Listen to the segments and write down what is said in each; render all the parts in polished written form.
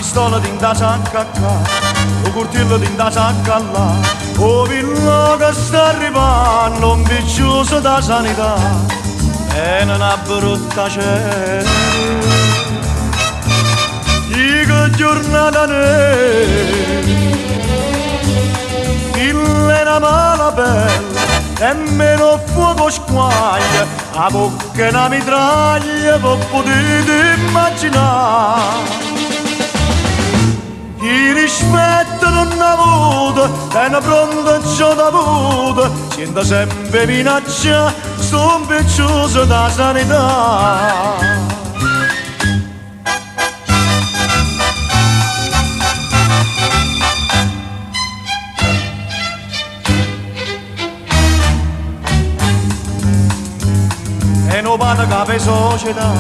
pistola tinta sacca qua, o coltello tinta sacca là, o villo che sta arrivando, un viccioso da sanità, e non ha brutta c'è. Che giornata nera, il è una mala bella, nemmeno fuoco squaglia, a bocca è una mitraglia, voi potete immaginare. Chi rispetto non ha avuto, e una pronta ciò da avuto, sento sempre minaccia, sto piccioso da sanità. E non vado capo società,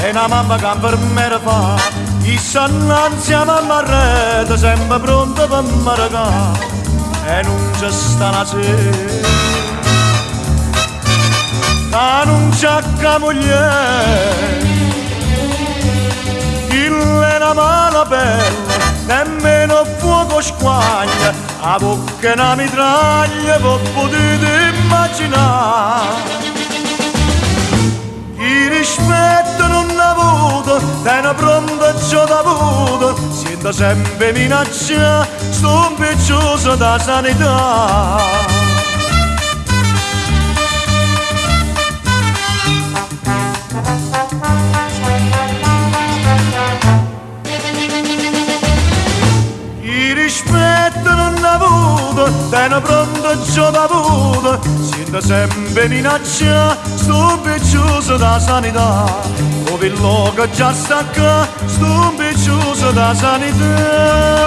e una mamma che infermiera fa, chi s'annanzi a mamma arreta, sempre pronta per marcare, e non c'è sta una sera, che non c'è che moglie, chi è una mala bella, nemmeno fuoco squaglia, a bocca è una mitraglia, voi potete immaginare. Chi rispetto non ha avuto, e una pronta ciò da avuto, sento sempre minaccia, sto piccioso da sanità. Chi rispetto non ha avuto, e una pronta ciò da avuto, sento sempre minaccia, sto piccioso da sanità. O villo che già sta qua, sto piccioso da sanità.